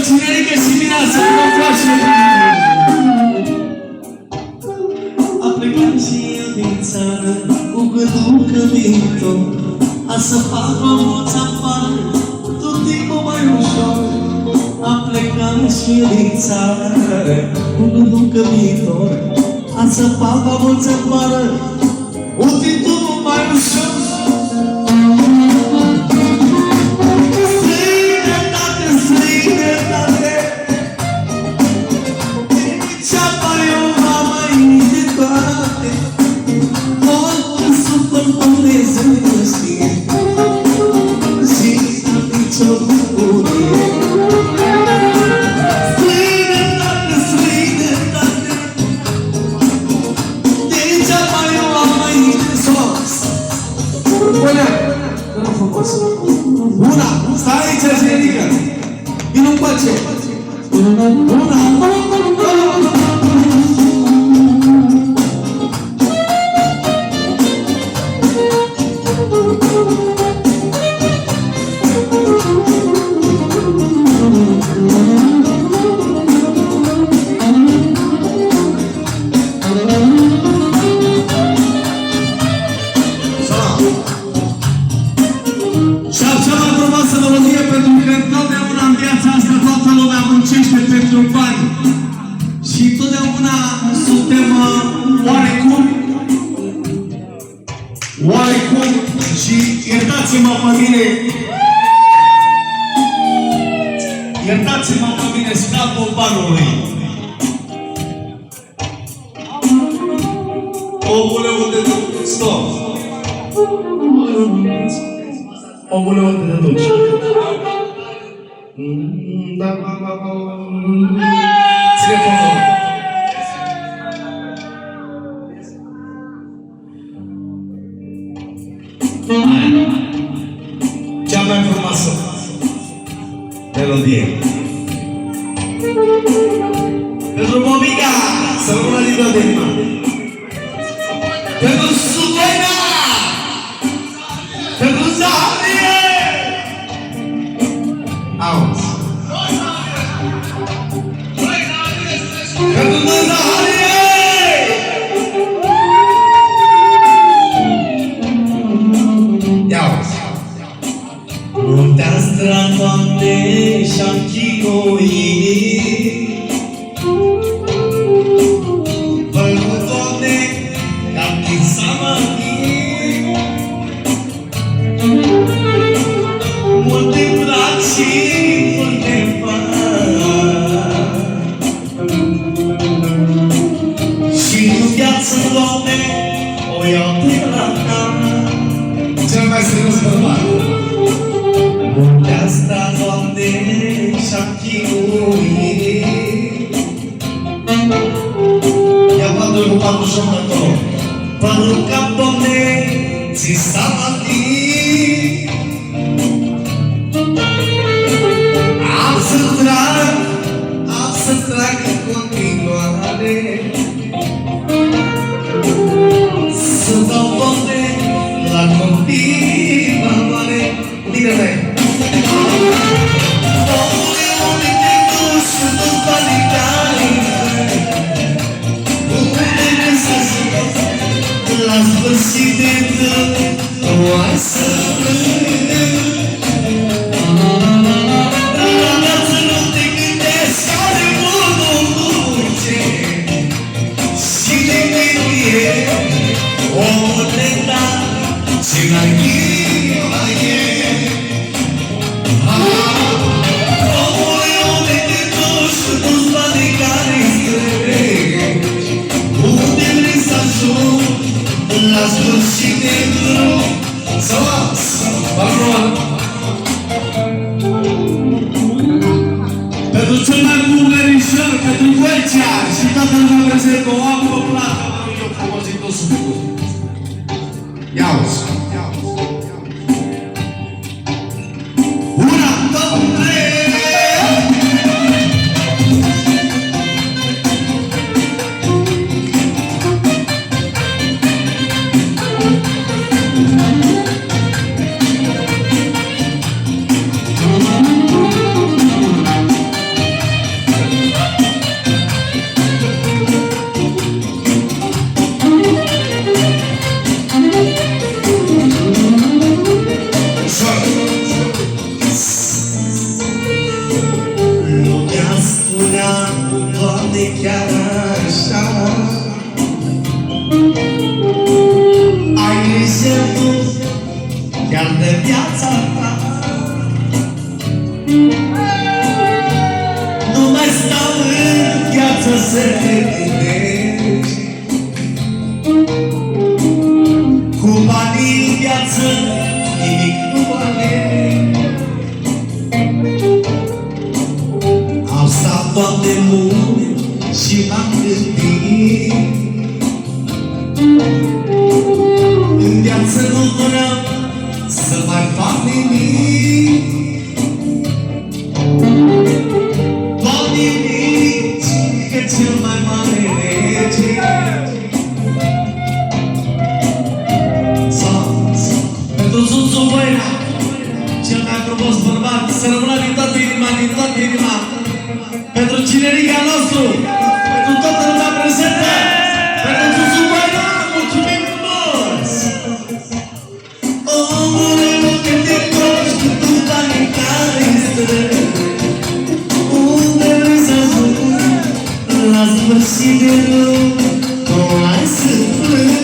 tinerică și mireasă, nu face. A plecat și eu din țară cu gândul că viitor a să fac o mulți afară, tot timpul mai ușor. A plecat și eu din țară cu gândul că viitor a să fac o mulți afară, tot timpul mai ușor. Una, stai aici, Angelica. Vino în pace. Una. Și totdeauna suntem oarecum și iertați-mă pe mine, scapul banului. Omule, unde te duci? Stop! Omule, unde te duci? Ține fonul. Cea mai frumoasă melodie pentru Bobica, să rămână din tot inima. Pentru Sudena, pentru Zahrie. Auzi. Pentru Zahrie. Ia auzi. Muntea stratoare și-am chinuit, vălutone ca-mi din samănit, multe braci și multe fani, și în viață, Doamne, o iau de la cam. Cel mai serios bărbat. Muntea asta, Doamne, și-am chinuit. Ia patru cu patru și acolo. Părul cap, Doamne, ți s-a mătit. Am să trag în continuare. Să dau, Doamne, la continuare. Bine-le! Omule, unde te duci și nu-ți banii tale? Unde vrei să zici? La sfârșit de drum, nu ai să plâng. La viață nu te gândesc, are mult o duce și te gânduie. Omule, da, ce mai e? Omule, unde te duci și nu-ți banii care-i strâng? Unde vrei să ajungi la sfârșit de drum? Să las! Barroan! Pentru cel mai bun verișor, pentru Vâlcea și toată lumea prezervă o apă plată, mă rog eu frumos din tot sufletul. Ia-uzi! Una, două, trei! de viața ta. Nu mai stau în viață să te gândești, cu banii în viață nimic nu vale. Am stat foarte mult și m-am gândit, în viață nu vreau să mai fac nimic. Doamne, nici că cel mai mare rege pentru Zuzu Voina, cel mai frumos bărbat, să rămână din toată inima, din toată inima, pentru cinerica nostru, pentru toată lumea prezentă, pentru Zuzu Voina, mulțumim frumos! Omule, unde te întorci cu tu banii care strâng? Unde vrei să ajungi la sfârșit de drum? Nu ai să plâng.